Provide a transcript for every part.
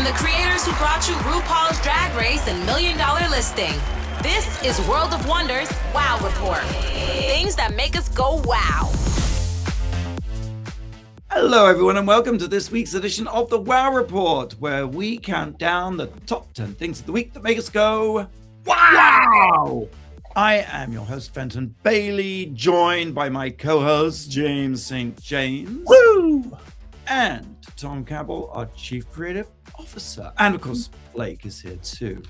From the creators who brought you RuPaul's Drag Race and $1 Million Listing, this is World of Wonders Wow Report. Things that make us go wow. Hello everyone and welcome to this week's edition of the Wow Report, where we count down the top 10 things of the week that make us go wow! I am your host, Fenton Bailey, joined by my co-host, James St. James. Woo! And Tom Cabell, our Chief Creative Officer. And of course, Blake is here too.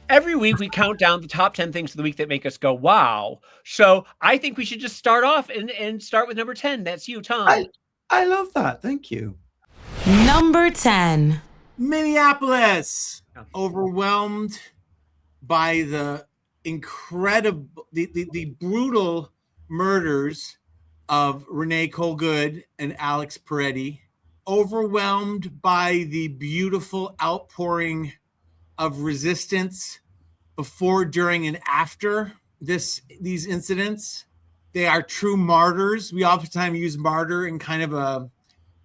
Every week we count down the top 10 things of the week that make us go, wow. So I think we should just start off and start with number 10. That's you, Tom. I love that. Thank you. Number 10. Minneapolis, overwhelmed by the incredible, the brutal murders of Renee Colgood and Alex Peretti, overwhelmed by the beautiful outpouring of resistance before, during, and after these incidents. They are true martyrs. We oftentimes use martyr in kind of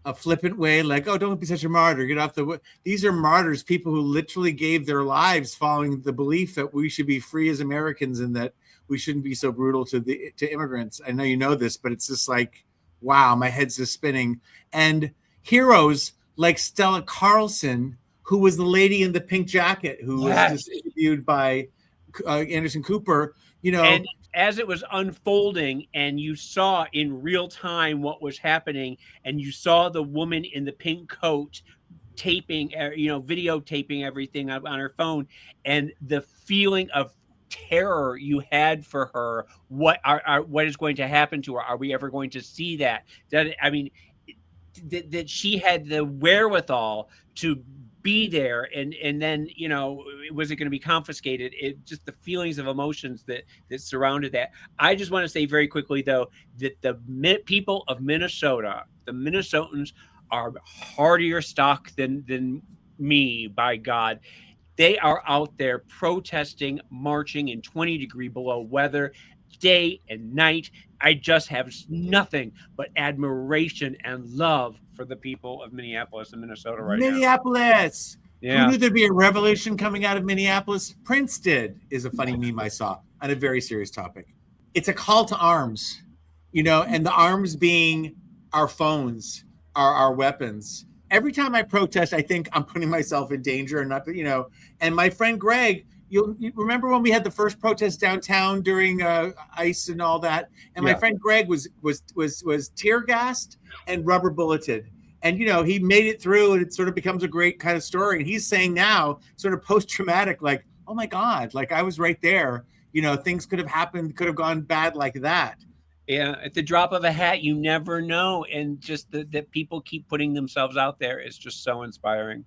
a flippant way, like, oh, don't be such a martyr, get off the way. These are martyrs, people who literally gave their lives following the belief that we should be free as Americans and that we shouldn't be so brutal to immigrants. I know you know this, but it's just like, wow, my head's just spinning. And heroes like Stella Carlson, who was the lady in the pink jacket, who was just interviewed by Anderson Cooper, you know. And as it was unfolding and you saw in real time what was happening, and you saw the woman in the pink coat taping, videotaping everything on her phone, and the feeling of terror you had for her, what is going to happen to her? Are we ever going to see that? That she had the wherewithal to be there, and then, was it going to be confiscated? It just, the feelings of emotions that surrounded that. I just want to say very quickly, though, that the people of Minnesota, the Minnesotans, are hardier stock than me, by God. They are out there protesting, marching in 20 degree below weather, day and night. I just have nothing but admiration and love for the people of Minneapolis and Minnesota right now. Minneapolis! Yeah. Who knew there'd be a revolution coming out of Minneapolis? Prince did, is a funny meme I saw on a very serious topic. It's a call to arms, and the arms being our phones, our weapons. Every time I protest, I think I'm putting myself in danger, and not, and my friend Greg, you remember when we had the first protest downtown during ICE and all that, and my friend Greg was tear gassed and rubber bulleted, and he made it through, and it sort of becomes a great kind of story. And he's saying now, sort of post-traumatic, like, oh my God, like I was right there. Things could have happened, could have gone bad like that. Yeah, at the drop of a hat, you never know, and just that people keep putting themselves out there is just so inspiring.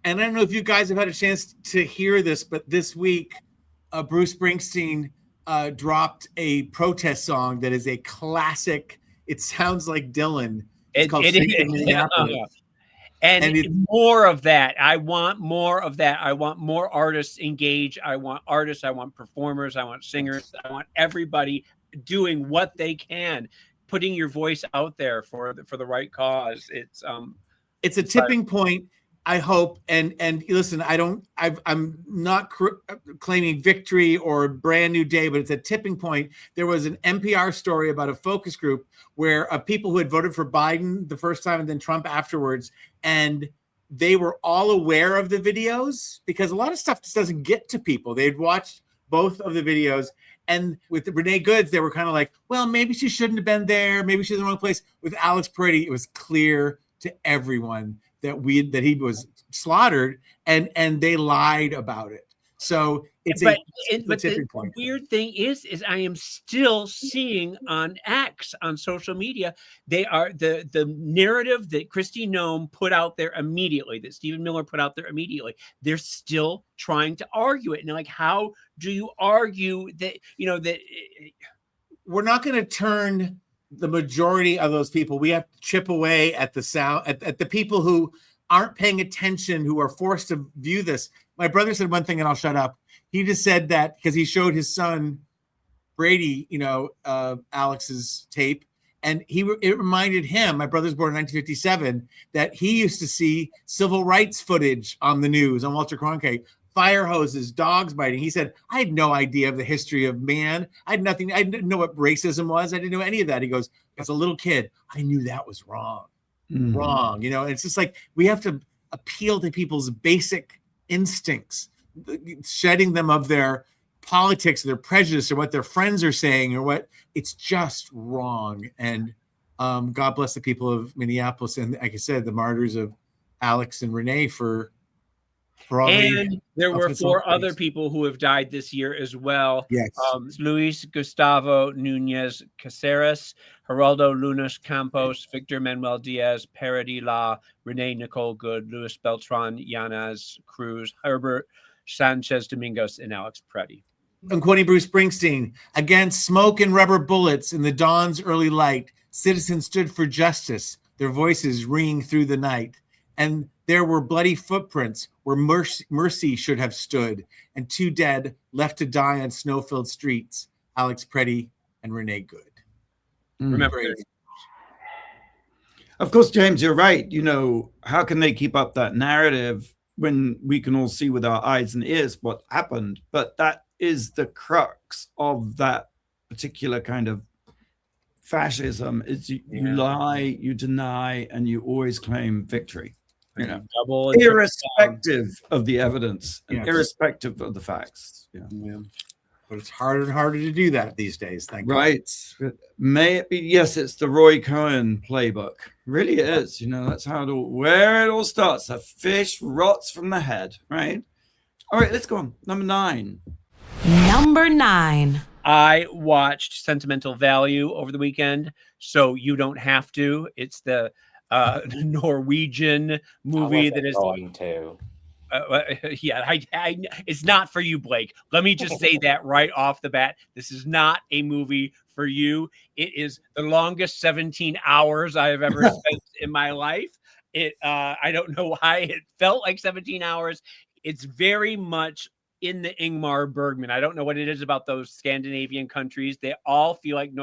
And I don't know if you guys have had a chance to hear this, but this week, Bruce Springsteen dropped a protest song that is a classic. It sounds like Dylan. It's called Minneapolis. And more of that. I want more of that. I want more artists engaged. I want artists. I want performers. I want singers. I want everybody doing what they can, putting your voice out there for the right cause. It's a tipping point, I hope. And listen, I'm not claiming victory or a brand new day, but it's a tipping point. There was an NPR story about a focus group where people who had voted for Biden the first time and then Trump afterwards, and they were all aware of the videos because a lot of stuff just doesn't get to people. They'd watched both of the videos. And with Renee Goods, they were kind of like, well, maybe she shouldn't have been there. Maybe she's in the wrong place. With Alex Peretti, it was clear to everyone that he was slaughtered, and they lied about it. So it's a tipping point. The weird thing is I am still seeing on X, on social media, they are the narrative that Kristi Noem put out there immediately, that Stephen Miller put out there immediately. They're still trying to argue it. And like, how do you argue that, that we're not going to turn the majority of those people? We have to chip away at the sound, at the people who aren't paying attention, who are forced to view this. My brother said one thing, and I'll shut up. He just said that because he showed his son Brady, Alex's tape, And it reminded him, my brother's born in 1957, that he used to see civil rights footage on the news, on Walter Cronkite, fire hoses, dogs biting. He said, I had no idea of the history of man. I didn't know what racism was. I didn't know any of that. He goes, as a little kid, I knew that was wrong. Wrong. It's just like we have to appeal to people's basic instincts, shedding them of their politics, their prejudice, or what their friends are saying, or what it's just wrong. And God bless the people of Minneapolis, and like I said, the martyrs of Alex and Renee for all. And there were 4 other people who have died this year as well. Yes. Luis Gustavo Nunez Caceres, Geraldo Lunas Campos, Victor Manuel Diaz, Parody La, Renee Nicole Good, Luis Beltran, Yanez Cruz, Herbert Sanchez Domingos, and Alex Preddy. I'm quoting Bruce Springsteen, against smoke and rubber bullets in the dawn's early light, citizens stood for justice, their voices ringing through the night. And there were bloody footprints where mercy should have stood, and 2 dead left to die on snow-filled streets, Alex Preddy and Renee Good. Remember, of course, James, you're right. How can they keep up that narrative when we can all see with our eyes and ears what happened? But that is the crux of that particular kind of fascism, is you lie, you deny, and you always claim victory. Irrespective of the evidence and irrespective of the facts. But it's harder and harder to do that these days. Thank you. Right. May it be? Yes, it's the Roy Cohen playbook. Really is. That's where it all starts. A fish rots from the head, right? All right, let's go on. Number 9. Number 9. I watched Sentimental Value over the weekend, so you don't have to. It's the Norwegian movie that is going to. It's not for you, Blake. Let me just say that right off the bat. This is not a movie for you. It is the longest 17 hours I have ever spent in my life. I don't know why it felt like 17 hours. It's very much in the Ingmar Bergman. I don't know what it is about those Scandinavian countries. They all feel like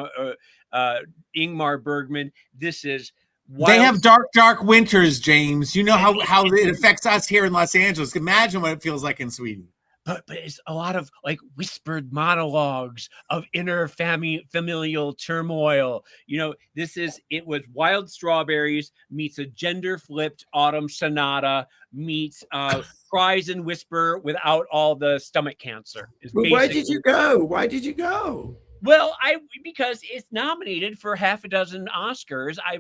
Ingmar Bergman. This is They have dark winters, James. You know how it affects us here in Los Angeles. Imagine what it feels like in Sweden. But it's a lot of like whispered monologues of inner familial turmoil. It was Wild Strawberries meets a gender-flipped Autumn Sonata meets Cries and Whisper without all the stomach cancer. Well, why did you go? Well, because it's nominated for half a dozen Oscars. I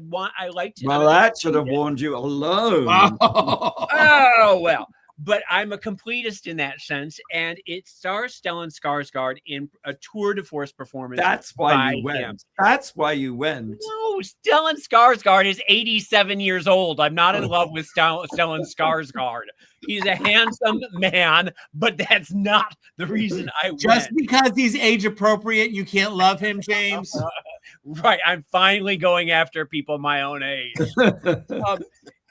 like to. Well, that should have warned you alone. Oh well. But I'm a completist in that sense, and it stars Stellan Skarsgård in a tour de force performance. That's why you went. No, Stellan Skarsgård is 87 years old. I'm not in love with Stellan Skarsgård. He's a handsome man, but that's not the reason I went. Just because he's age appropriate, you can't love him, James. Right. I'm finally going after people my own age.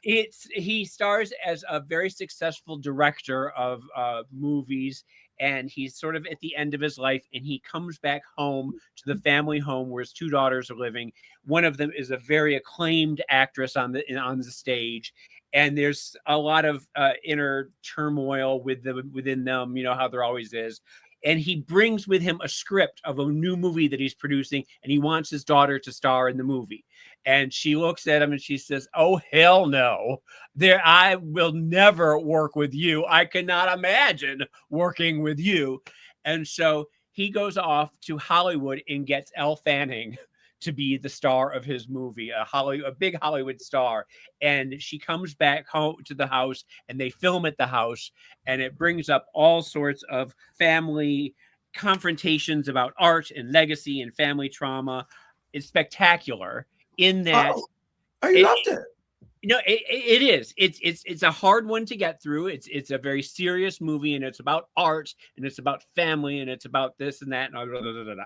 He stars as a very successful director of movies, and he's sort of at the end of his life, and he comes back home to the family home where his 2 daughters are living. One of them is a very acclaimed actress on the stage, and there's a lot of inner turmoil within them, how there always is. And he brings with him a script of a new movie that he's producing, and he wants his daughter to star in the movie. And she looks at him and she says, "Oh, hell no. I will never work with you. I cannot imagine working with you." And so he goes off to Hollywood and gets Elle Fanning to be the star of his movie, a big Hollywood star. And she comes back home to the house, and they film at the house, and it brings up all sorts of family confrontations about art and legacy and family trauma. It's spectacular in that. I loved it. It is. It's a hard one to get through. It's a very serious movie, and it's about art, and it's about family, and it's about this and that, and blah, blah, blah, blah, blah.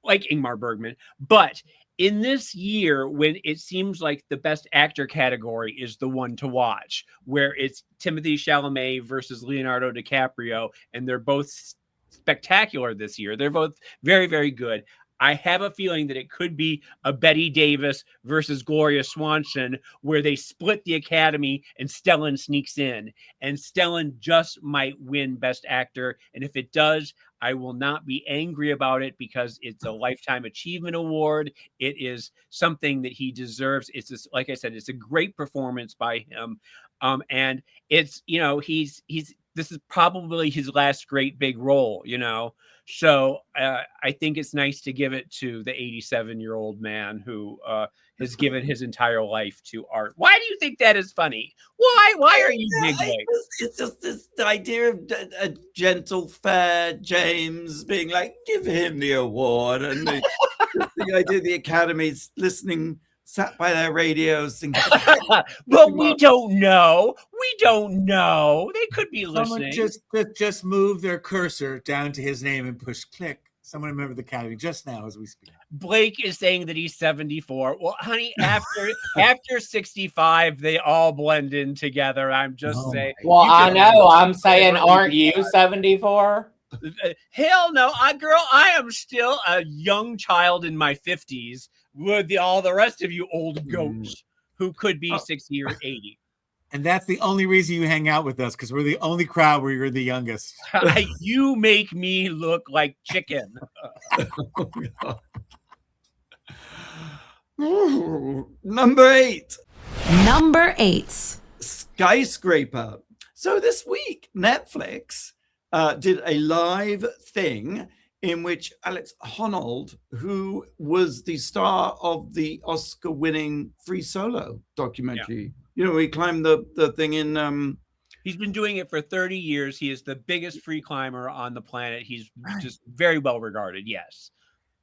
Like Ingmar Bergman. But in this year, when it seems like the best actor category is the one to watch, where it's Timothée Chalamet versus Leonardo DiCaprio, and they're both spectacular this year. They're both very, very good. I have a feeling that it could be a Betty Davis versus Gloria Swanson, where they split the Academy and Stellan sneaks in. And Stellan just might win Best Actor. And if it does, I will not be angry about it because it's a Lifetime Achievement Award. It is something that he deserves. It's just, like I said, it's a great performance by him. And it's, you know, this is probably his last great big role, you know? So I think it's nice to give it to the 87-year-old man who has given his entire life to art. Why do you think that is funny? Why are you giggling? It's just this idea of a gentle, fair James being like, give him the award. And the idea of the Academy's listening, sat by their radios thinking, well, we don't know. We don't know. They could be listening. Someone just move their cursor down to his name and push click. Someone remember the Academy just now as we speak. Blake is saying that he's 74. Well, honey, after 65, they all blend in together. I'm just saying. Well, I know. I'm saying, aren't you 74? Hell no, girl, I am still a young child in my 50s with all the rest of you old goats who could be 60 or 80. And that's the only reason you hang out with us, because we're the only crowd where you're the youngest. You make me look like chicken. Number 8. Number 8. Skyscraper. So this week, Netflix did a live thing in which Alex Honnold, who was the star of the Oscar-winning Free Solo documentary, you know, he climbed the thing in... He's been doing it for 30 years. He is the biggest free climber on the planet. He's just very well regarded, yes.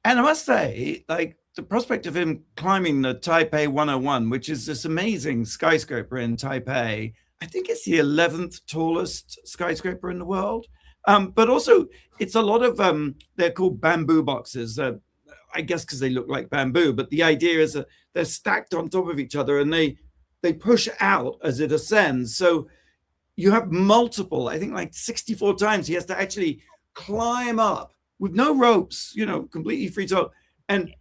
And I must say, like, the prospect of him climbing the Taipei 101, which is this amazing skyscraper in Taipei, I think it's the 11th tallest skyscraper in the world. But also, it's a lot of, they're called bamboo boxes, I guess because they look like bamboo. But the idea is that they're stacked on top of each other and they push out as it ascends. So you have multiple, I think like 64 times he has to actually climb up with no ropes, you know, completely free solo, and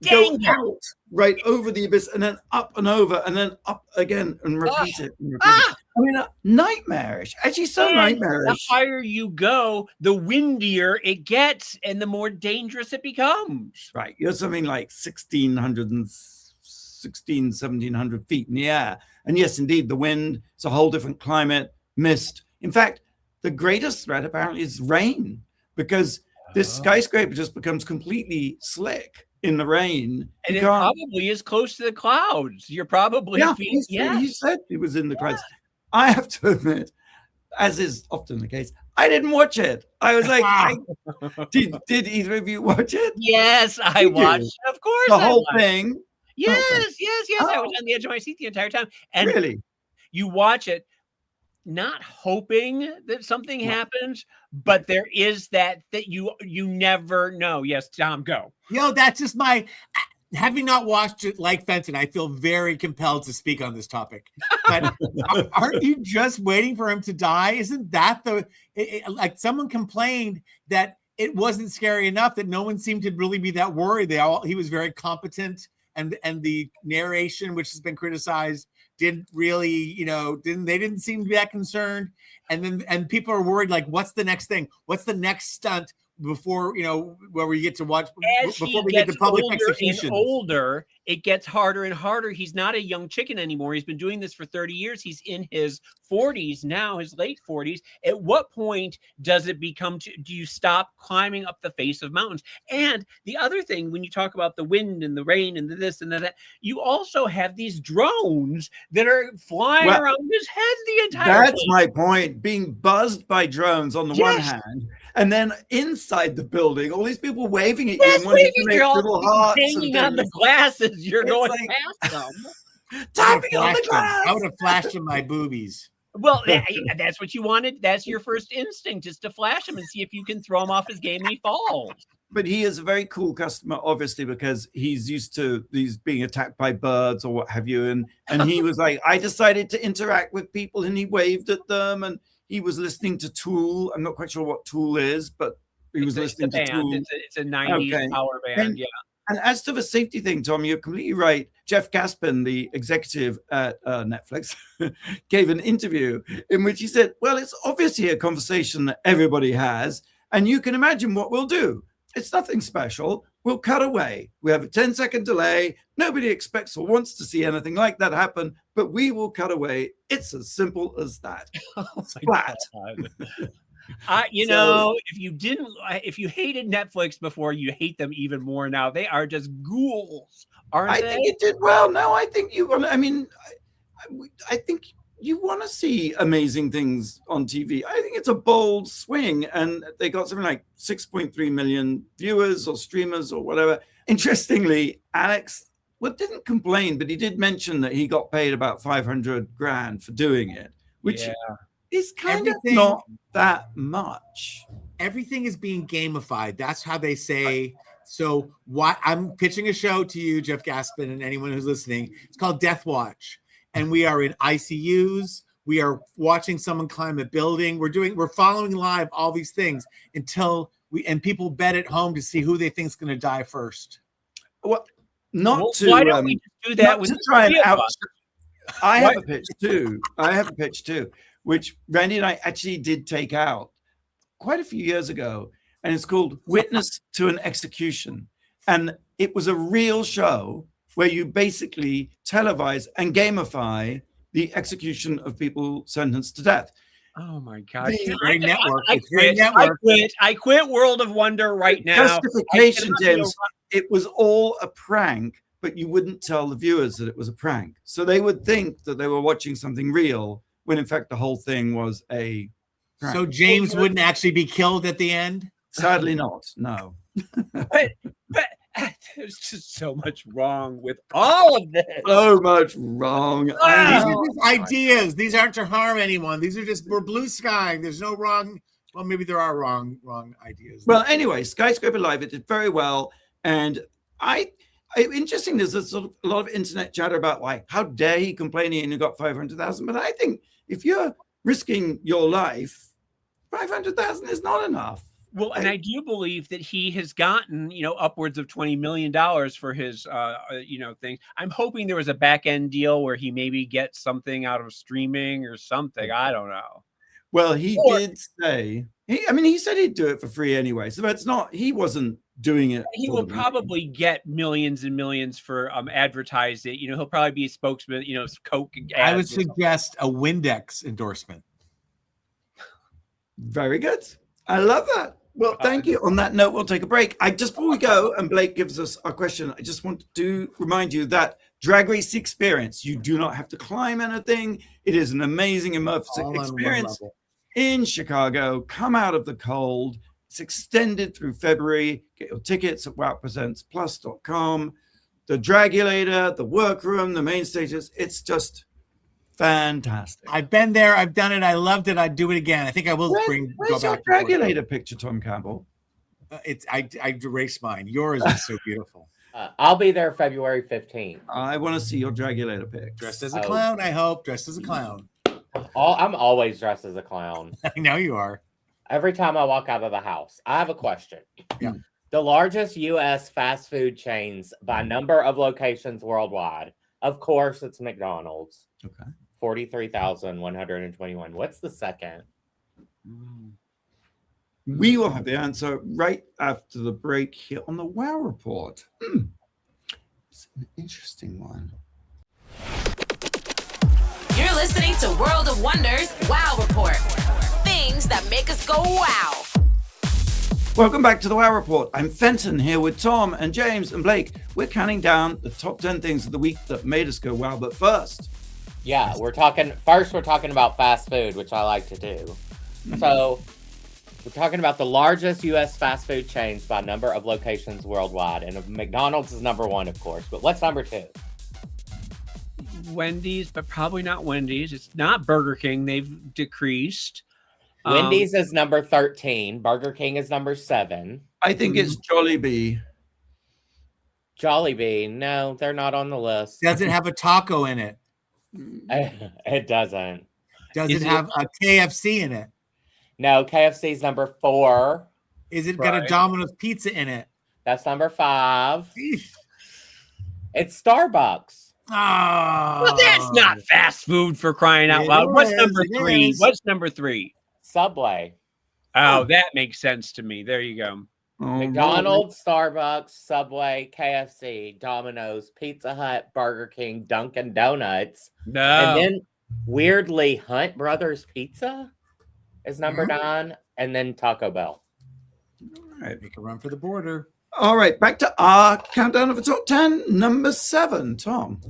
go out right over the abyss and then up and over and then up again and repeat it. And repeat it. I mean, nightmarish. Actually, so nightmarish. The higher you go, the windier it gets and the more dangerous it becomes. Right. You're something like 1,700 feet in the air. And yes, indeed, the wind, it's a whole different climate, mist. In fact, the greatest threat apparently is rain, because this skyscraper just becomes completely slick in the rain. And it probably is close to the clouds. You're probably he said he was in the clouds. I have to admit, as is often the case, I didn't watch it. I was like, did either of you watch it? Yes, I watched. Of course, the whole thing. Yes. I was on the edge of my seat the entire time. And really, you watch it, not hoping that something happens, but there is that you never know. Yes, Tom, go. That's just having not watched it like Fenton, I feel very compelled to speak on this topic. But aren't you just waiting for him to die? Isn't that like someone complained that it wasn't scary enough, that no one seemed to really be that worried. He was very competent, and the narration, which has been criticized, didn't really, they didn't seem to be that concerned. And people are worried, like, what's the next thing? What's the next stunt before, where we get to watch, before we get to public execution? Older, it gets harder and harder. He's not a young chicken anymore. He's been doing this for 30 years. He's in his 40s now, his late 40s. At what point does it become, do you stop climbing up the face of mountains? And the other thing, when you talk about the wind and the rain and the this and that, you also have these drones that are flying around his head the entire time. That's my point. Being buzzed by drones on the one hand, and then inside the building, all these people waving at you and wanting to make little hearts. Hanging on the glasses, you're going past them. Tapping on the glass. I would have flashed him my boobies. Well, that's what you wanted. That's your first instinct, is to flash him and see if you can throw him off his game and he falls. But he is a very cool customer, obviously, because he's used to these being attacked by birds or what have you. And he was like, I decided to interact with people, and he waved at them, and he was listening to Tool. I'm not quite sure what Tool is, but he was listening to Tool. It's a 90s power band, yeah. And as to the safety thing, Tom, you're completely right. Jeff Gaspin, the executive at Netflix, gave an interview in which he said, well, it's obviously a conversation that everybody has, and you can imagine what we'll do. It's nothing special. We'll cut away. We have a 10-second delay. Nobody expects or wants to see anything like that happen, but we will cut away. It's as simple as that. Flat. If you hated Netflix before, you hate them even more now. They are just ghouls, aren't they? I think it did well. No, I think you want. I mean, I think you want to see amazing things on TV. I think it's a bold swing, and they got something like 6.3 million viewers or streamers or whatever. Interestingly, Alex didn't complain, but he did mention that he got paid about $500,000 for doing it, which. Yeah. It's kind of not that much. Everything is being gamified. That's how they say. So what I'm pitching a show to you, Jeff Gaspin, and anyone who's listening. It's called Death Watch. And we are in ICUs. We are watching someone climb a building. We're following live all these things until people bet at home to see who they think is going to die first. Well, why don't we just do that with to try and out? I have a pitch too. Which Randy and I actually did take out quite a few years ago. And it's called Witness to an Execution. And it was a real show where you basically televise and gamify the execution of people sentenced to death. Oh my God. Great network. I quit World of Wonder right now. Justification, James. It was all a prank, but you wouldn't tell the viewers that it was a prank. So they would think that they were watching something real, when in fact the whole thing was a prank. So James wouldn't actually be killed at the end? Sadly not, no. but there's just so much wrong with all of this. So much wrong. These are just ideas. These aren't to harm anyone. We're blue sky. There's no wrong. Well, maybe there are wrong ideas. Well, anyway, Skyscraper Live, it did very well. And interesting, there's a lot of internet chatter about like, how dare he complain he only got 500,000. But I think if you're risking your life, 500,000 is not enough. Well, and I do believe that he has gotten, upwards of $20 million for his, things. I'm hoping there was a back end deal where he maybe gets something out of streaming or something. I don't know. Well, he did say, he said he'd do it for free anyway. So that's he wasn't doing it. He will probably get millions and millions for advertise it. He'll probably be a spokesman, Coke. I would suggest a Windex endorsement. Very good. I love that. Well, thank you. On that note, we'll take a break. Before we go and Blake gives us our question, I just want to remind you that Drag Race experience, you do not have to climb anything. It is an amazing immersive experience in Chicago. Come out of the cold. It's extended through February. Get your tickets at wowpresentsplus.com. The Dragulator, the workroom, the main stages. It's just fantastic. I've been there. I've done it. I loved it. I'd do it again. I think I will Where's your Dragulator picture, Tom Campbell? I erased mine. Yours is so beautiful. I'll be there February 15th. I want to see your Dragulator pic. Dressed as a clown, I hope. Dressed as a clown. I'm always dressed as a clown. I know you are. Every time I walk out of the house. I have a question. Yeah. The largest U.S. fast food chains by number of locations worldwide. Of course, it's McDonald's. Okay. 43,121. What's the second? We will have the answer right after the break here on the Wow Report. It's an interesting one. You're listening to World of Wonders Wow Report. Things that make us go wow. Welcome back to the Wow Report. I'm Fenton here with Tom and James and Blake. We're counting down the top 10 things of the week that made us go wow. But first, we're talking about fast food, which I like to do. So we're talking about the largest U.S. fast food chains by number of locations worldwide. And McDonald's is number one, of course. But what's number two? Wendy's, but probably not Wendy's. It's not Burger King. They've decreased. Wendy's is number 13. Burger King is number 7. I think it's Jollibee. Jollibee. No, they're not on the list. Does it have a taco in it? It doesn't. Does it have a KFC in it? No, KFC is number 4. Is it got a Domino's pizza in it? That's number 5. It's Starbucks. Oh, Well, that's not fast food for crying out loud. What's number 3? What's number 3? Subway. Oh, that makes sense to me. There you go. McDonald's, Starbucks, Subway, KFC, Domino's, Pizza Hut, Burger King, Dunkin' Donuts. No. And then, weirdly, Hunt Brothers Pizza is number 9. And then Taco Bell. All right. Make a run for the border. All right, back to our countdown of the top 10. Number 7, Tom.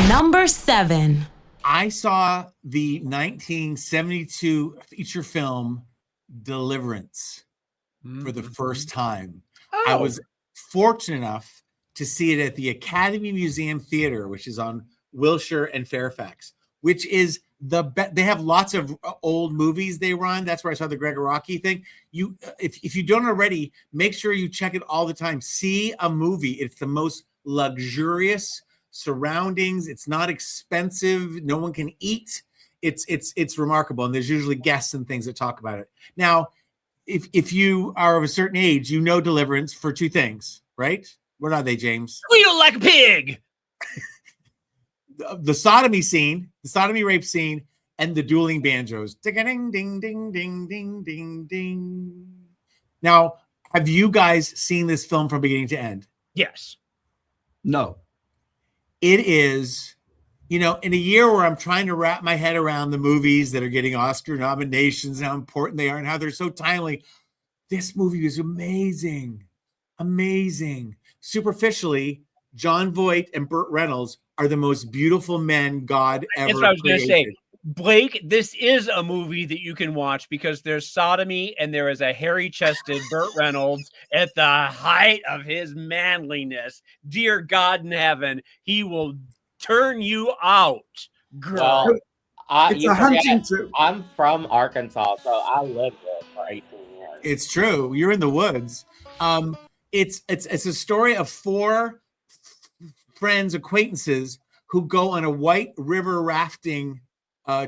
Number 7. I saw the 1972 feature film Deliverance for the first time. Oh. I was fortunate enough to see it at the Academy Museum Theater, which is on Wilshire and Fairfax, which is the best. They have lots of old movies they run. That's where I saw the Gregoraki thing. If you don't already, make sure you check it all the time. See a movie. It's the most luxurious surroundings. It's not expensive. No one can eat. It's remarkable. And there's usually guests and things that talk about it. Now, if you are of a certain age, you know Deliverance for 2 things, right? What are they, James? Squeal like a pig. The sodomy scene, the sodomy rape scene, and the dueling banjos. Ding, ding, ding, ding, ding, ding, ding. Now, have you guys seen this film from beginning to end? Yes. No. It is, in a year where I'm trying to wrap my head around the movies that are getting Oscar nominations, how important they are and how they're so timely. This movie is amazing. Amazing. Superficially, Jon Voight and Burt Reynolds are the most beautiful men God ever That's what I was going to say. created. Blake, this is a movie that you can watch because there's sodomy and there is a hairy-chested Burt Reynolds at the height of his manliness. Dear God in heaven, he will turn you out, girl. Well, It's a hunting trip. I'm from Arkansas, so I lived there for 18 years. It's true. You're in the woods. It's a story of 4 friends, acquaintances who go on a white river rafting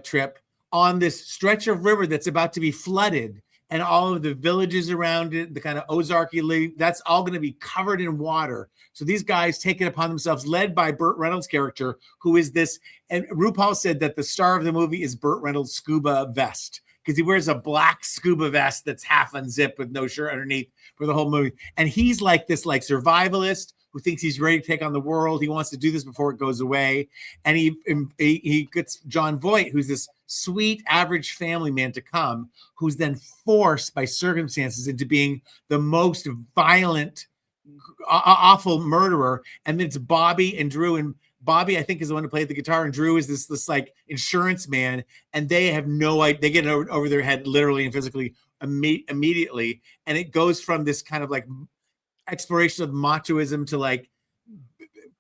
trip on this stretch of river that's about to be flooded, and all of the villages around it, the kind of Ozarky, that's all going to be covered in water. So these guys take it upon themselves, led by Burt Reynolds' character, who is this, and RuPaul said that the star of the movie is Burt Reynolds' scuba vest, because he wears a black scuba vest that's half unzipped with no shirt underneath for the whole movie. And he's like this survivalist who thinks he's ready to take on the world. He wants to do this before it goes away. And he gets Jon Voight, who's this sweet, average family man, to come, who's then forced by circumstances into being the most violent, awful murderer. And then it's Bobby and Drew. And Bobby, I think, is the one who played the guitar, and Drew is this insurance man. And they have no idea. They get it over their head literally and physically immediately. And it goes from this kind of exploration of machoism to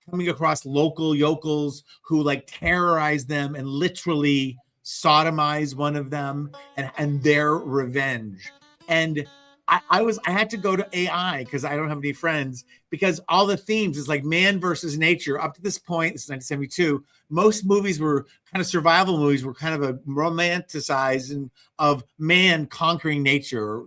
coming across local yokels who terrorize them and literally sodomize one of them and their revenge. And I had to go to AI because I don't have any friends, because all the themes is man versus nature. Up to this point, this is 1972, most movies were kind of survival movies, were kind of a romanticizing of man conquering nature,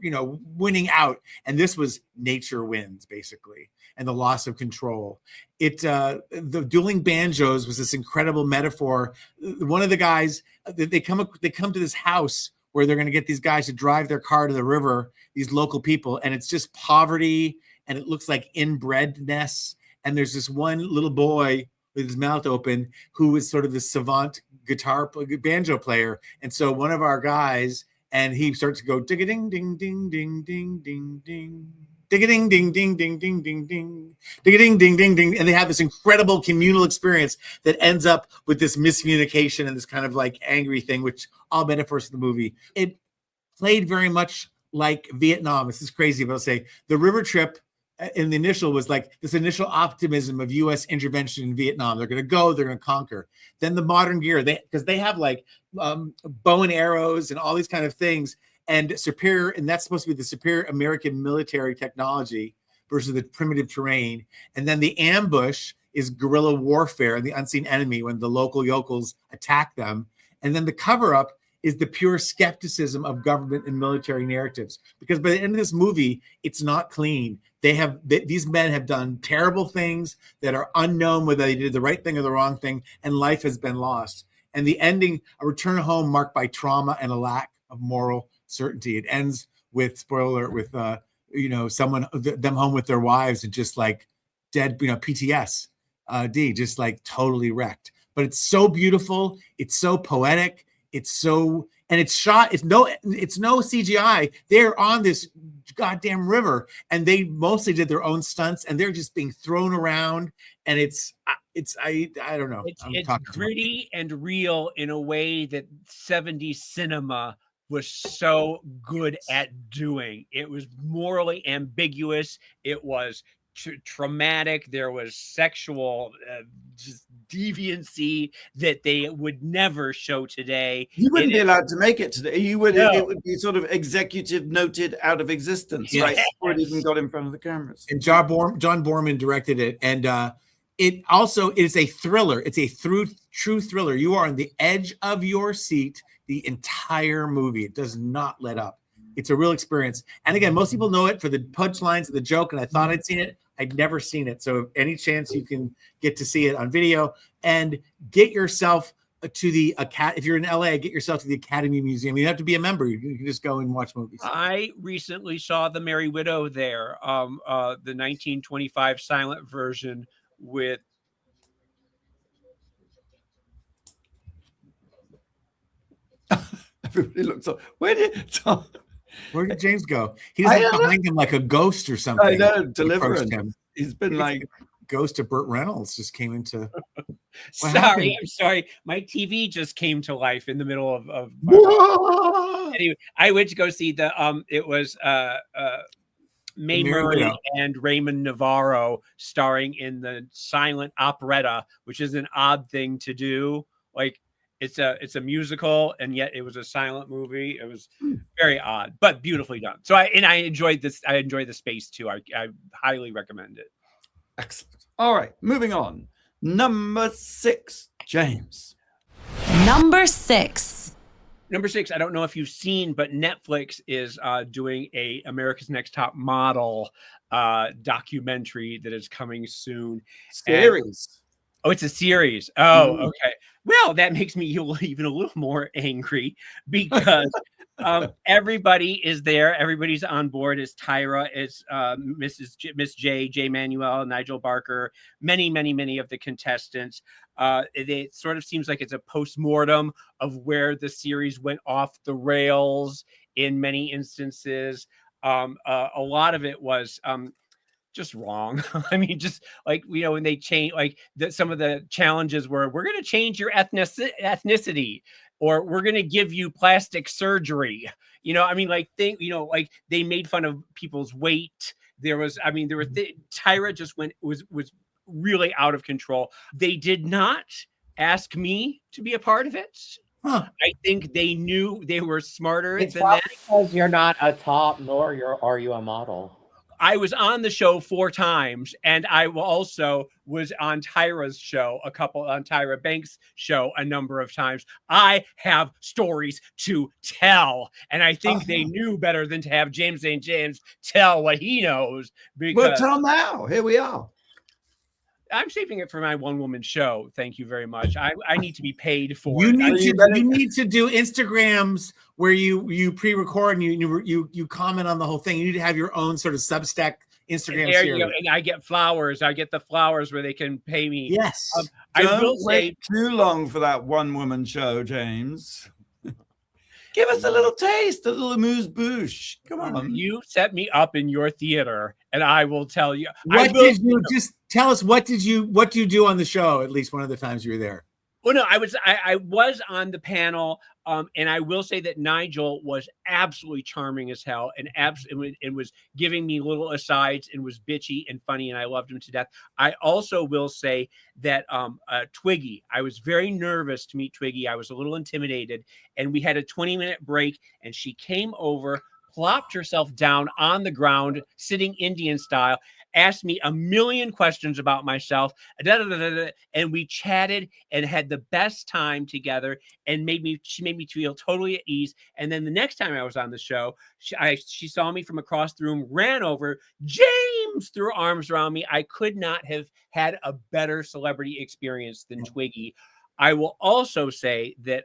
winning out. And this was nature wins, basically, and the loss of control. The dueling banjos was this incredible metaphor. One of the guys, they come to this house where they're going to get these guys to drive their car to the river, these local people, and it's just poverty, and it looks like inbredness. And there's this one little boy with his mouth open who is sort of the savant banjo player. And so one of our guys, and he starts to go ding ding ding ding ding ding ding. Ding ding ding ding ding ding ding ding ding ding ding ding, and they have this incredible communal experience that ends up with this miscommunication and this kind of angry thing, which all metaphors of the movie. It played very much like Vietnam. This is crazy, but I'll say the river trip in the initial was this initial optimism of U.S. intervention in Vietnam. They're going to go, they're going to conquer. Then the modern gear, because they have bow and arrows and all these kind of things. And superior, and that's supposed to be the superior American military technology versus the primitive terrain. And then the ambush is guerrilla warfare and the unseen enemy when the local yokels attack them. And then the cover-up is the pure skepticism of government and military narratives. Because by the end of this movie, it's not clean. These men have done terrible things that are unknown whether they did the right thing or the wrong thing, and life has been lost. And the ending, a return home marked by trauma and a lack of moral certainty. It ends with, spoiler alert, with them home with their wives and just like dead, PTSD, just like totally wrecked. But it's so beautiful. It's so poetic. It's shot. It's no CGI. They're on this goddamn river, and they mostly did their own stunts, and they're just being thrown around. And I don't know. It's gritty and real in a way that 70s cinema was so good at doing. It was morally ambiguous. It was traumatic. There was sexual just deviancy that they would never show today. You wouldn't be allowed to make it today. You would. No. It would be sort of executive noted out of existence, yes. Right? Before it even got in front of the cameras. And John Borman directed it, and it also is a thriller. It's a true thriller. You are on the edge of your seat the entire movie. It does not let up. It's a real experience. And again, most people know it for the punchlines of the joke, and I thought I'd seen it. I'd never seen it. So any chance you can get to see it on video, and get yourself to the if you're in LA, get yourself to the Academy Museum. You don't have to be a member. You can just go and watch movies. I recently saw The Merry Widow there, the 1925 silent version with everybody looks up. Where did James go? He's like behind him like a ghost or something. I know, Deliverance. He's been like ghost of Burt Reynolds just came into. I'm sorry. My TV just came to life in the middle of anyway, I went to go see it was Mae Murray and Raymond Navarro starring in the silent operetta, which is an odd thing to do. Like, it's a musical, and yet it was a silent movie. It was very odd, but beautifully done. So I enjoyed this. I enjoyed the space too. I highly recommend it. Excellent. All right, moving on. Number 6, James. Number 6. I don't know if you've seen, but Netflix is doing a America's Next Top Model documentary that is coming soon. Series. Oh, it's a series. Oh, okay. Well, that makes me even a little more angry because everybody is there. Everybody's on board. As Tyra, as Miss J Manuel, Nigel Barker, many of the contestants. It sort of seems like it's a post-mortem of where the series went off the rails in many instances. A lot of it was just wrong. I mean, just like, when they change, like some of the challenges were, we're going to change your ethnicity, or we're going to give you plastic surgery. I mean, like like they made fun of people's weight. Tyra just was really out of control. They did not ask me to be a part of it. Huh. I think they knew they were smarter than that. Because you're not a top, nor are you a model. I was on the show 4 times, and I also was on Tyra's show, on Tyra Banks' show a number of times. I have stories to tell, and I think they knew better than to have James St. James tell what he knows. Well, tell now. Here we are. I'm saving it for my one-woman show. Thank you very much. I need to be paid for it. You need to do Instagrams where you pre-record and you comment on the whole thing. You need to have your own sort of Substack Instagram there series. You go. And I get flowers. I get the flowers where they can pay me. Yes. Don't wait too long for that one-woman show, James. Give us a little taste, a little amuse-bouche. Come on. You set me up in your theater, and I will tell you. Just tell us what do you do on the show? At least one of the times you were there. Well, no, I was on the panel, and I will say that Nigel was absolutely charming as hell, and was giving me little asides, and was bitchy and funny, and I loved him to death. I also will say that Twiggy, I was very nervous to meet Twiggy. I was a little intimidated, and we had a 20-minute break, and she came over, plopped herself down on the ground, sitting Indian style, asked me a million questions about myself, and we chatted and had the best time together, and she made me feel totally at ease. And then the next time I was on the show, she saw me from across the room, ran over, James, threw arms around me. I could not have had a better celebrity experience than Twiggy. I will also say that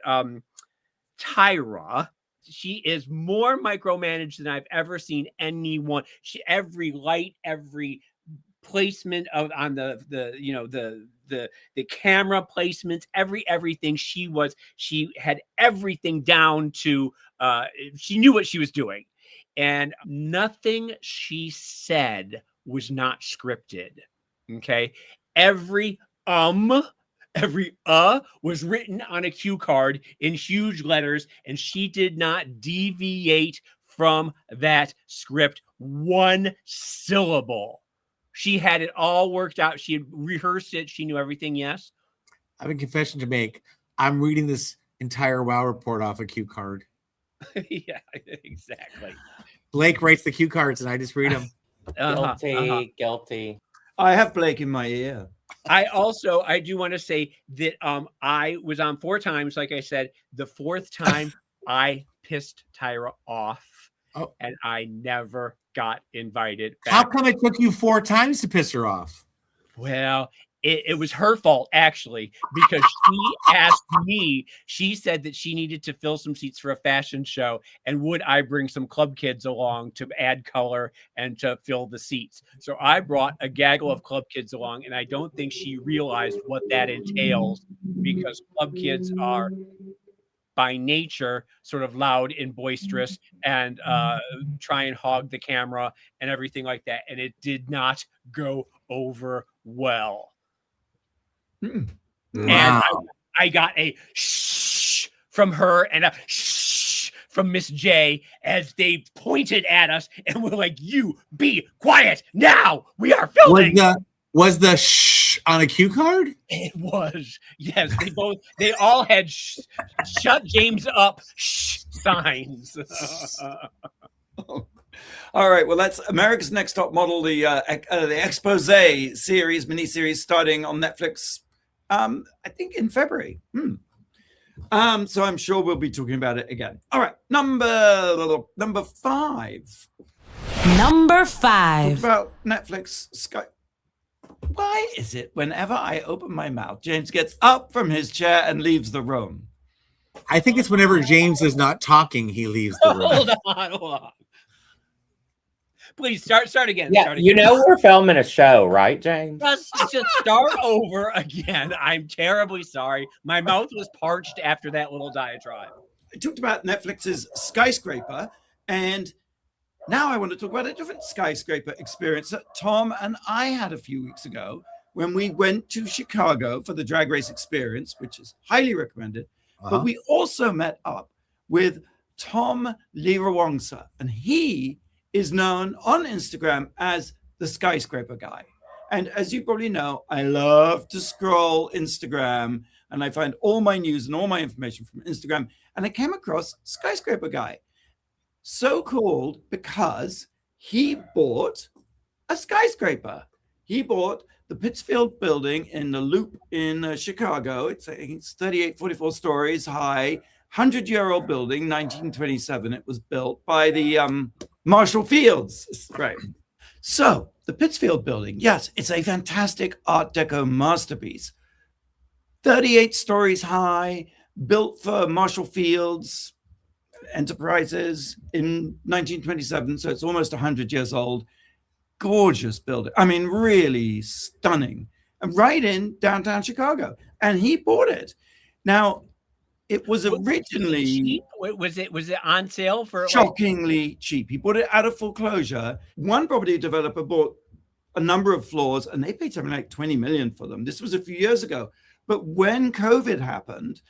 Tyra, she is more micromanaged than I've ever seen anyone. Every light, every placement on the camera placements, everything, she had everything down to she knew what she was doing, and nothing she said was not scripted. Okay, every was written on a cue card in huge letters, and she did not deviate from that script one syllable. She had it all worked out. She had rehearsed it. She knew everything. Yes. I have a confession to make. I'm reading this entire WoW report off a cue card. Yeah, exactly. Blake writes the cue cards and I just read them. Guilty. I have Blake in my ear. I do want to say that I was on 4 times, like I said. The 4th time I pissed Tyra off, and I never got invited back. How come it took you 4 times to piss her off? Well, it was her fault, actually, because she asked me, she said that she needed to fill some seats for a fashion show, and would I bring some club kids along to add color and to fill the seats. So I brought a gaggle of club kids along, and I don't think she realized what that entails, because club kids are by nature sort of loud and boisterous and try and hog the camera and everything like that. And it did not go over well. Wow. And I got a shh from her and a shh from Miss J as they pointed at us and were like, "You be quiet now. We are filming." Was the shh on a cue card? It was. Yes, they all had shut James up signs. All right, well, that's America's Next Top Model, the expose series, miniseries starting on Netflix, I think in February. So I'm sure we'll be talking about it again. All right, number 5. Number 5. Talk about Netflix Sky. Why is it whenever I open my mouth, James gets up from his chair and leaves the room? I think it's whenever James is not talking, he leaves the room. Hold on. Please start again. Yeah, start again. You know we're filming a show, right, James? Just start over again. I'm terribly sorry. My mouth was parched after that little diatribe. I talked about Netflix's Skyscraper, and now I want to talk about a different Skyscraper experience that Tom and I had a few weeks ago when we went to Chicago for the Drag Race experience, which is highly recommended. But we also met up with Tom Liravongsa, and he is known on Instagram as the Skyscraper guy. And as you probably know, I love to scroll Instagram, and I find all my news and all my information from Instagram. And I came across Skyscraper guy. So called because he bought a skyscraper. He bought the Pittsfield building in the Loop in Chicago. It's 44 stories high, 100-year-old building, 1927. It was built by the Marshall Fields. Right. So the Pittsfield building, yes, it's a fantastic Art Deco masterpiece. 38 stories high, built for Marshall Fields Enterprises in 1927, so it's almost 100 years old. Gorgeous building. I mean, really stunning. And right in downtown Chicago. And he bought it. Now, it was originally cheap? Was it on sale for shockingly cheap. He bought it out of foreclosure. One property developer bought a number of floors, and they paid something like $20 million for them. This was a few years ago. But when COVID happened,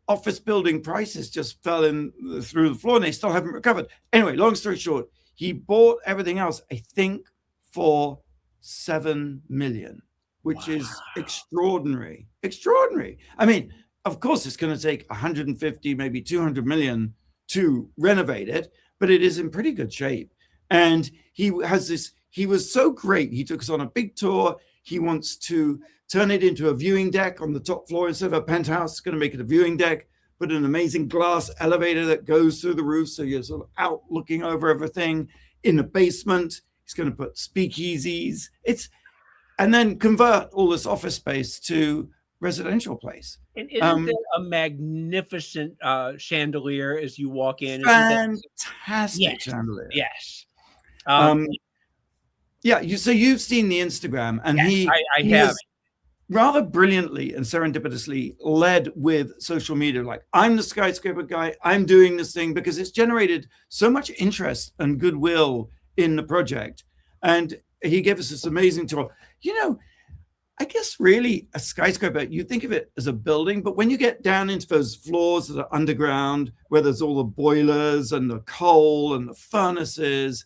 office building prices just fell in through the floor, and they still haven't recovered. Anyway, long story short, he bought everything else, I think, for $7 million, which is extraordinary. Extraordinary. I mean, of course, it's going to take 150, maybe 200 million to renovate it, but it is in pretty good shape. And he was so great. He took us on a big tour. He wants to turn it into a viewing deck on the top floor instead of a penthouse. He's going to make it a viewing deck, put an amazing glass elevator that goes through the roof, so you're sort of out looking over everything. In the basement, he's going to put speakeasies. And then convert all this office space to residential place. And isn't there a magnificent chandelier as you walk in? Fantastic chandelier. Yes. So you've seen the Instagram, and yes, I have. Rather brilliantly and serendipitously led with social media. Like, I'm the Skyscraper guy. I'm doing this thing because it's generated so much interest and goodwill in the project. And he gave us this amazing tour. You know, I guess really a skyscraper, you think of it as a building, but when you get down into those floors that are underground, where there's all the boilers and the coal and the furnaces,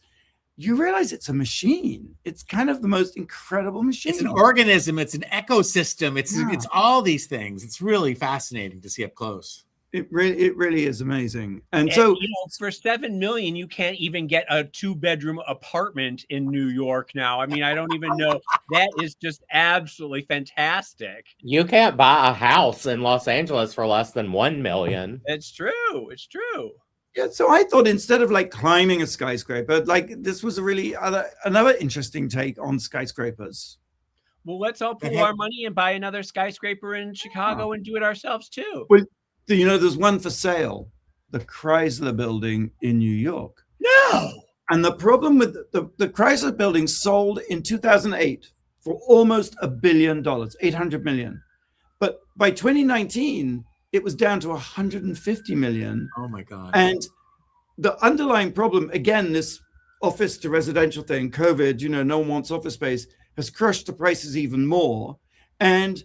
you realize it's a machine. It's kind of the most incredible machine. It's an organism. It's an ecosystem. It's all these things. It's really fascinating to see up close. It really is amazing. And so, you know, for $7 million, you can't even get a 2-bedroom apartment in New York now. I mean, I don't even know. That is just absolutely fantastic. You can't buy a house in Los Angeles for less than $1 million. It's true. It's true. Yeah, so I thought instead of like climbing a skyscraper, like this was a really another interesting take on skyscrapers. Well, let's all pool our money and buy another skyscraper in Chicago and do it ourselves too. Well, you know, there's one for sale, the Chrysler Building in New York. No. And the problem with the Chrysler Building sold in 2008 for almost $1 billion, 800 million. But by 2019, it was down to 150 million. Oh my God. And the underlying problem, again, this office to residential thing, COVID, you know, no one wants office space, has crushed the prices even more. And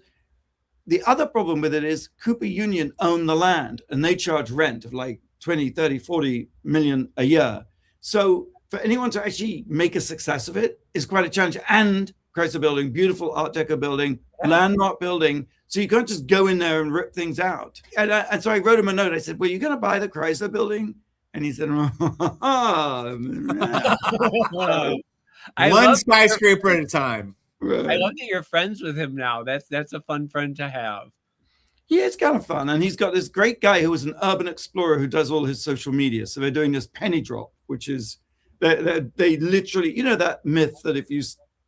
the other problem with it is Cooper Union own the land and they charge rent of like 20, 30, 40 million a year. So for anyone to actually make a success of it is quite a challenge. And Chrysler Building, beautiful Art Deco building, landmark building. So you can't just go in there and rip things out. And so I wrote him a note. I said, well, you're going to buy the Chrysler Building? And he said, one skyscraper at a time. Right. I love that you're friends with him now. That's a fun friend to have. Yeah, it's kind of fun. And he's got this great guy who was an urban explorer who does all his social media. So they're doing this penny drop, which is they literally, you know, that myth that if you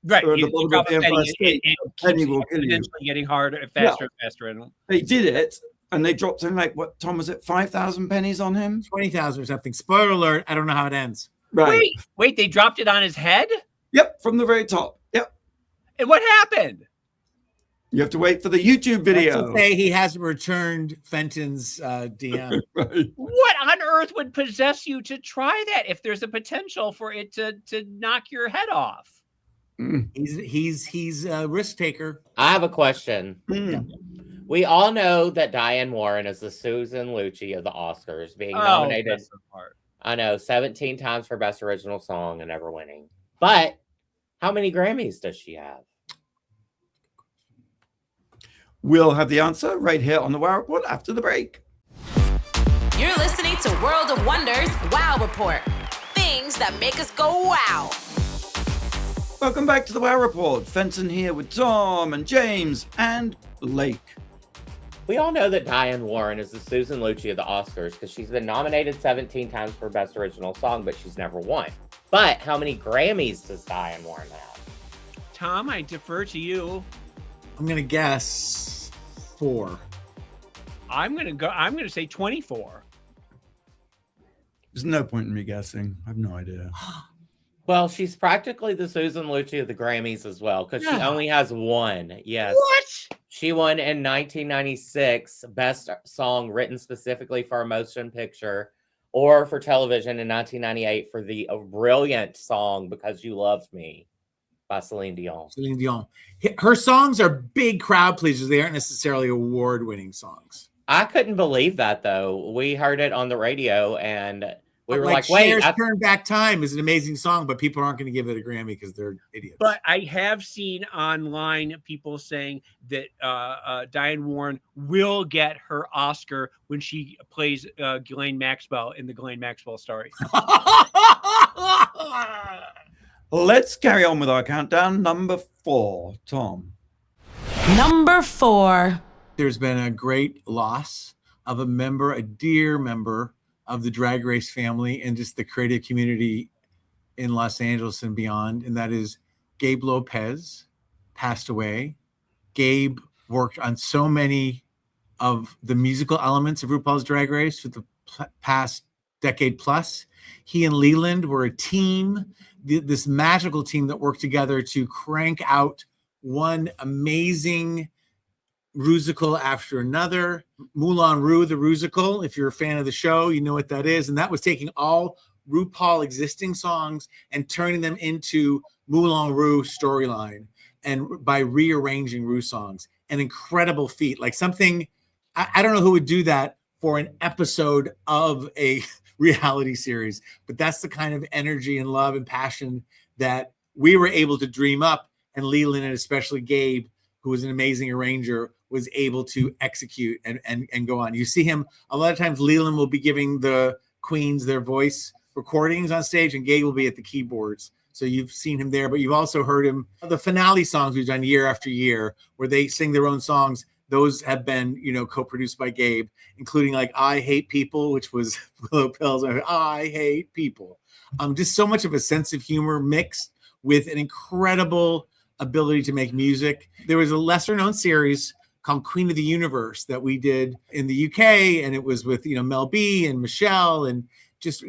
right, at the bottom of the Empire State, penny will kill you. Getting harder, faster and faster. And they did it, and they dropped in like what? Tom, was it 5,000 pennies on him? 20,000 or something. Spoiler alert! I don't know how it ends. Right. Wait, they dropped it on his head? Yep, from the very top. Yep. And what happened? You have to wait for the YouTube video. Let's say he hasn't returned Fenton's DM. Right. What on earth would possess you to try that if there's a potential for it to knock your head off? Mm. He's a risk taker. I have a question. Mm. We all know that Diane Warren is the Susan Lucci of the Oscars, being nominated, I know, 17 times for Best Original Song and never winning. But how many Grammys does she have? We'll have the answer right here on the Wow Report after the break. You're listening to World of Wonders Wow Report. Things that make us go wow. Welcome back to the Wow Report. Fenton here with Tom and James and Blake. We all know that Diane Warren is the Susan Lucci of the Oscars because she's been nominated 17 times for Best Original Song, but she's never won. But how many Grammys does Diane Warren have? Tom, I defer to you. I'm gonna guess 4. I'm gonna say 24. There's no point in me guessing. I have no idea. Well, she's practically the Susan Lucci of the Grammys as well, because she only has one. Yes. What? She won in 1996 Best Song written specifically for a motion picture or for television in 1998 for the brilliant song Because You Loved Me by Celine Dion. Celine Dion. Her songs are big crowd pleasers. They aren't necessarily award-winning songs. I couldn't believe that, though. We heard it on the radio, and We were like, wait, Cher's Turn Back Time is an amazing song, but people aren't going to give it a Grammy because they're idiots. But I have seen online people saying that Diane Warren will get her Oscar when she plays Ghislaine Maxwell in the Ghislaine Maxwell story. Let's carry on with our countdown. Number 4, Tom. Number 4. There's been a great loss of a dear member of the Drag Race family and just the creative community in Los Angeles and beyond, and that is Gabe Lopez passed away. Gabe worked on so many of the musical elements of RuPaul's Drag Race for the past decade plus. He and Leland were a team, this magical team that worked together to crank out one amazing Rusical after another. Moulin Rouge, the Rusical, if you're a fan of the show, you know what that is. And that was taking all RuPaul existing songs and turning them into Moulin Rouge storyline, and by rearranging Rouge songs. An incredible feat, like something, I don't know who would do that for an episode of a reality series, but that's the kind of energy and love and passion that we were able to dream up, and Leland, and especially Gabe, who was an amazing arranger, was able to execute and go on. You see him a lot of times. Leland will be giving the queens their voice recordings on stage, and Gabe will be at the keyboards. So you've seen him there, but you've also heard him. The finale songs we've done year after year, where they sing their own songs, those have been, co-produced by Gabe, including like I Hate People, which was Lopez. I Hate People. Just so much of a sense of humor mixed with an incredible ability to make music. There was a lesser known series called Queen of the Universe that we did in the UK, and it was with Mel B and Michelle and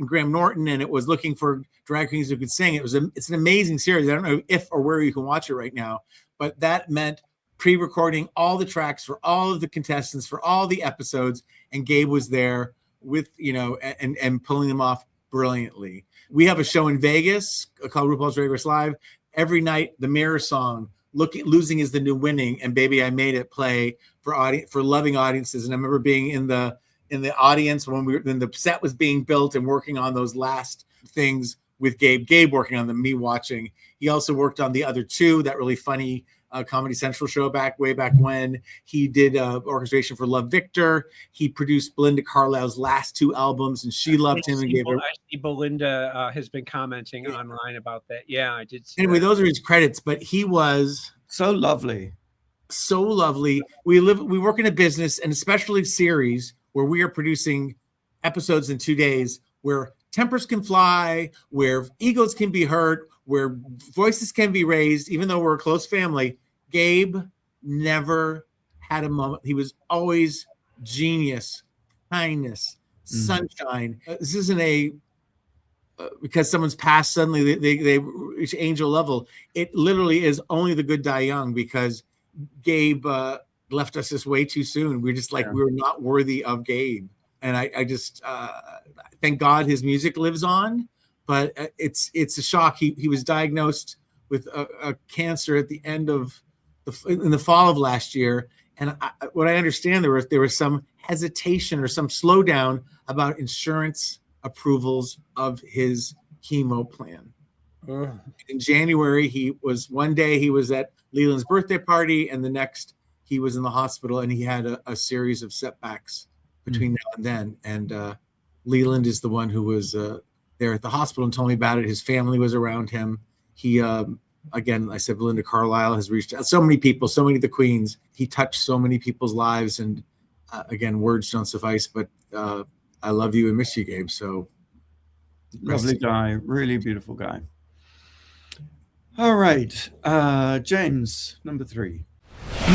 Graham Norton, and it was looking for drag queens who could sing. It's an amazing series. I don't know if or where you can watch it right now, but that meant pre-recording all the tracks for all of the contestants for all the episodes, and Gabe was there with and pulling them off brilliantly. We have a show in Vegas called RuPaul's Drag Race Live. Every night, the Mirror song, Losing is the New Winning, and Baby I Made It, play for loving audiences. And I remember being in the audience when the set was being built and working on those last things with Gabe working on them, me watching. He also worked on the other two, that really funny Comedy Central show way back when. He did orchestration for Love Victor. He produced Belinda Carlisle's last 2 albums, and she loved him and gave her. I see Belinda has been commenting online about that. Yeah, I did see anyway, that. Those are his credits, but he was so lovely. So lovely. We work in a business, and especially series, where we are producing episodes in 2 days, where tempers can fly, where egos can be hurt, where voices can be raised, even though we're a close family. Gabe never had a moment. He was always genius, kindness, sunshine. This isn't because someone's passed suddenly they reach angel level. It literally is only the good die young, because Gabe left us this way too soon. We're just like, we were not worthy of Gabe. And I just thank God his music lives on, but it's a shock. He was diagnosed with a cancer at the end of in the fall of last year. And what I understand, there was some hesitation or some slowdown about insurance approvals of his chemo plan. In January, one day he was at Leland's birthday party, and the next he was in the hospital, and he had a series of setbacks between now and then. And Leland is the one who was there at the hospital and told me about it. His family was around him. He, again, I said, Belinda Carlisle has reached out. So many people, so many of the queens. He touched so many people's lives. And again, words don't suffice, but I love you and miss you, Gabe. So lovely guy, really beautiful guy. All right, James, number 3.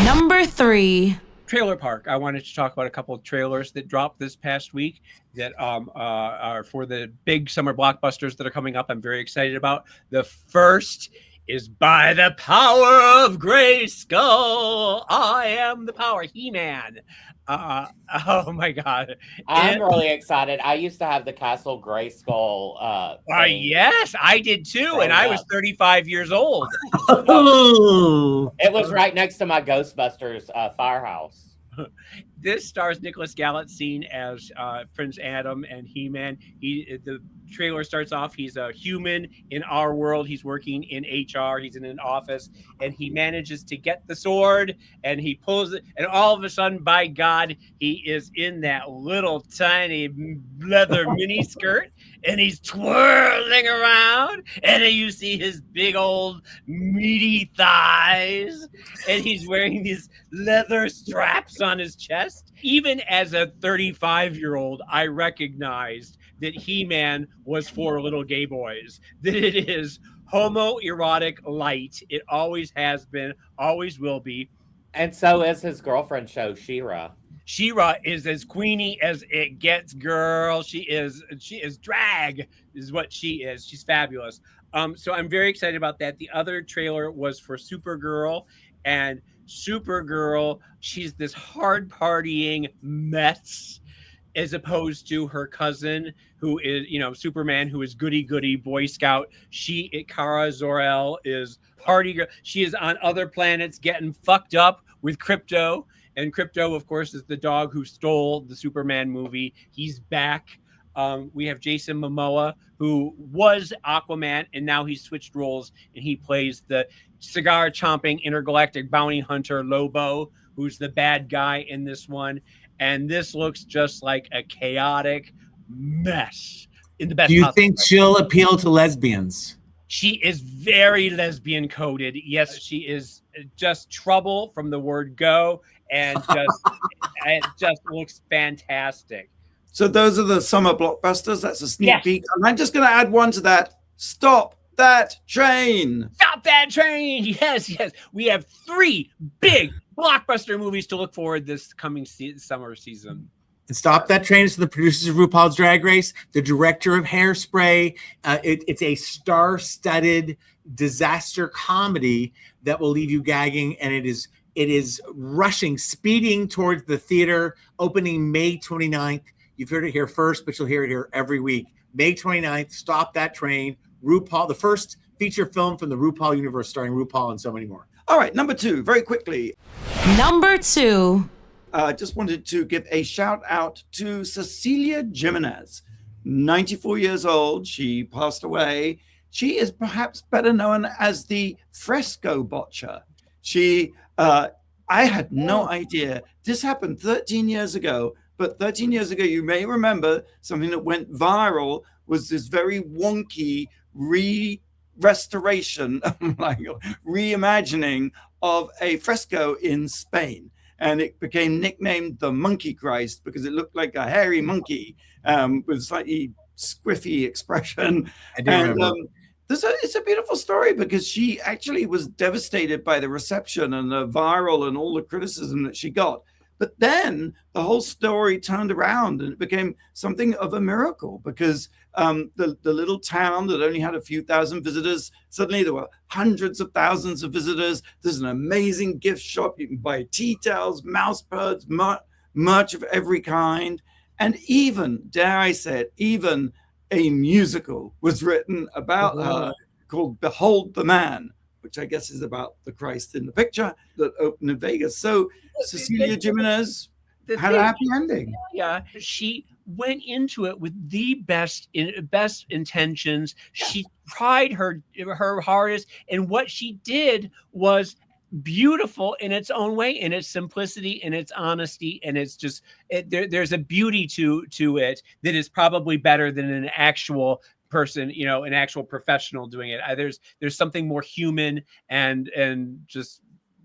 Number 3. Trailer Park. I wanted to talk about a couple of trailers that dropped this past week that are for the big summer blockbusters that are coming up. I'm very excited about. The first is By the Power of Grayskull. I am the power. He-Man. Oh my God. I'm really excited. I used to have the Castle Grayskull. Yes, I did too. And I was 35 years old. It was right next to my Ghostbusters firehouse. This stars Nicholas Galitzine as Prince Adam and He-Man. The trailer starts off, he's a human in our world. He's working in HR. He's in an office, and he manages to get the sword, and he pulls it, and all of a sudden, by God, he is in that little tiny leather mini skirt, and he's twirling around, and then you see his big old meaty thighs, and he's wearing these leather straps on his chest. Even as a 35-year-old, I recognized that He-Man was for little gay boys, that it is homoerotic light. It always has been, always will be. And so is his girlfriend show, She-Ra. She-Ra is as queenie as it gets, girl. She is drag, is what she is. She's fabulous. So I'm very excited about that. The other trailer was for Supergirl, and Supergirl, she's this hard partying mess, as opposed to her cousin, who is, Superman, who is goody Boy Scout. Kara Zor-El, is party girl. She is on other planets getting fucked up with Crypto. And Crypto, of course, is the dog who stole the Superman movie. He's back. We have Jason Momoa, who was Aquaman, and now he's switched roles, and he plays the cigar-chomping intergalactic bounty hunter Lobo, who's the bad guy in this one. And this looks just like a chaotic mess. In the best. Do you think she'll appeal to lesbians? She is very lesbian coded. Yes, she is just trouble from the word go, and it just looks fantastic. So those are the summer blockbusters. That's a sneak peek. And I'm just going to add one to that. Stop that train. Stop that train. Yes. We have 3 big blockbuster movies to look forward this coming summer season. And Stop That Train is the producers of RuPaul's Drag Race, the director of Hairspray. It's a star-studded disaster comedy that will leave you gagging, and it is speeding towards the theater, opening May 29th. You've heard it here first, but you'll hear it here every week. May 29th, Stop That Train. RuPaul, the first feature film from the RuPaul universe, starring RuPaul and so many more. All right, number 2, very quickly. Number 2. Just wanted to give a shout out to Cecilia Jimenez, 94 years old. She passed away. She is perhaps better known as the Fresco Botcher. I had no idea. This happened 13 years ago, but 13 years ago, you may remember something that went viral was this very wonky restoration, reimagining of a fresco in Spain. And it became nicknamed the Monkey Christ because it looked like a hairy monkey with slightly squiffy expression. I do remember. It's a beautiful story because she actually was devastated by the reception and the viral and all the criticism that she got. But then the whole story turned around and it became something of a miracle because the little town that only had a few thousand visitors, suddenly there were hundreds of thousands of visitors. There's an amazing gift shop. You can buy tea towels, mouse pads, merch of every kind. And even, dare I say it, even a musical was written about her called Behold the Man, which I guess is about the Christ in the picture that opened in Vegas. So Cecilia Jimenez had a happy ending. Yeah, she went into it with the best intentions. She tried her hardest, and what she did was beautiful in its own way, in its simplicity, in its honesty, and it's just there's a beauty to it that is probably better than an actual person, an actual professional doing it. There's something more human and just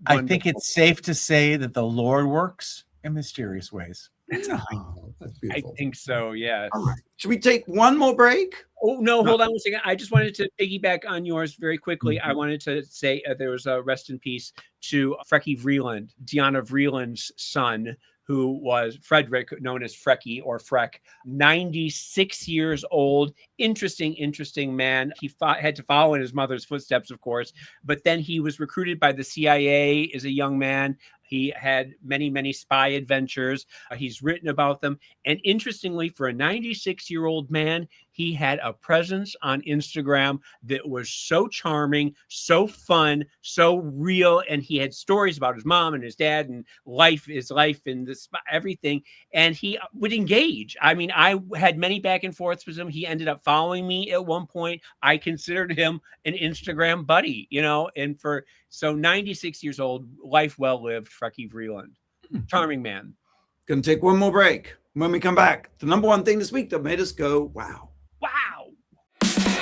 wonderful. I think it's safe to say that the Lord works in mysterious ways. Oh, that's beautiful. I think so, yeah. All right. Should we take one more break? Oh, no, hold on one second. I just wanted to piggyback on yours very quickly. I wanted to say there was a rest in peace to Frecky Vreeland, Deanna Vreeland's son, who was Frederick, known as Frecky or Freck, 96 years old. Interesting man. He had to follow in his mother's footsteps, of course, but then he was recruited by the CIA as a young man. He had many spy adventures. He's written about them. And interestingly, for a 96-year-old man, he had a presence on Instagram that was so charming, so fun, so real. And he had stories about his mom and his dad and his life and this, everything. And he would engage. I mean, I had many back and forths with him. He ended up following me at one point. I considered him an Instagram buddy, and so 96 years old, life well lived, Frecky Vreeland. Charming man. Gonna take one more break. When we come back, the number one thing this week that made us go, wow. Wow.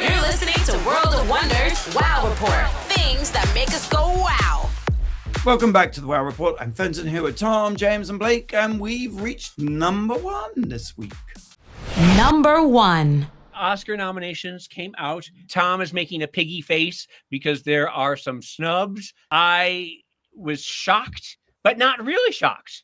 You're listening to World of Wonders Wow Report. Things that make us go wow. Welcome back to the Wow Report. I'm Fenton here with Tom, James, and Blake, and we've reached number one this week. Number one. Oscar nominations came out. Tom is making a piggy face because there are some snubs. I was shocked, but not really shocked,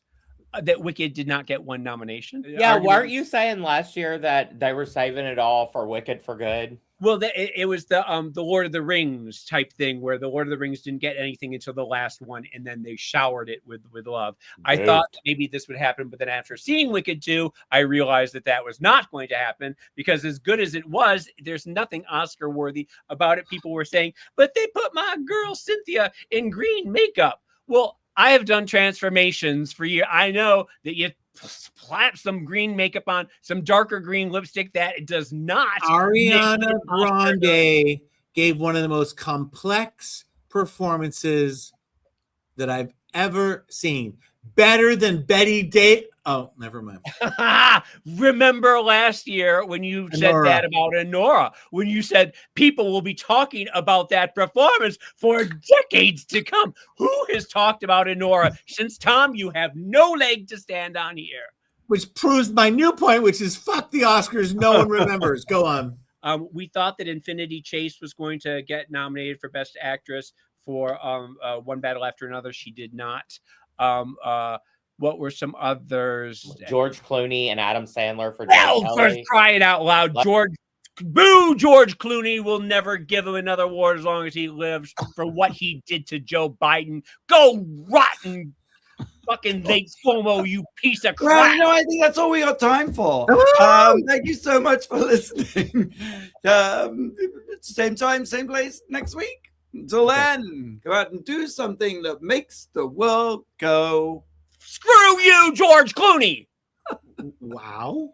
that Wicked did not get one nomination. Yeah, weren't you saying last year that they were saving it all for Wicked for good? Well, it was the Lord of the Rings type thing, where the Lord of the Rings didn't get anything until the last one, and then they showered it with love. I thought maybe this would happen, but then after seeing Wicked 2, I realized that was not going to happen, because as good as it was, there's nothing Oscar worthy about it. People were saying, but they put my girl Cynthia in green makeup. Well, I have done transformations for years. I know that you slap some green makeup on, some darker green lipstick, that it does not. Ariana Grande gave one of the most complex performances that I've ever seen. Better than Betty Day. Oh, never mind. Remember last year when you said that about Honora, when you said people will be talking about that performance for decades to come. Who has talked about Honora since, Tom? You have no leg to stand on here. Which proves my new point, which is fuck the Oscars. No one remembers. Go on. We thought that Infinity Chase was going to get nominated for Best Actress for One Battle After Another. She did not. What were some others? George Clooney and Adam Sandler for for crying out loud. George Clooney will never give him another award as long as he lives for what he did to Joe Biden. Go rotten fucking late FOMO, you piece of crap. Well, I think that's all we got time for. Thank you so much for listening. Same time, same place next week. Until then, go out and do something that makes the world go. Screw you, George Clooney. Wow.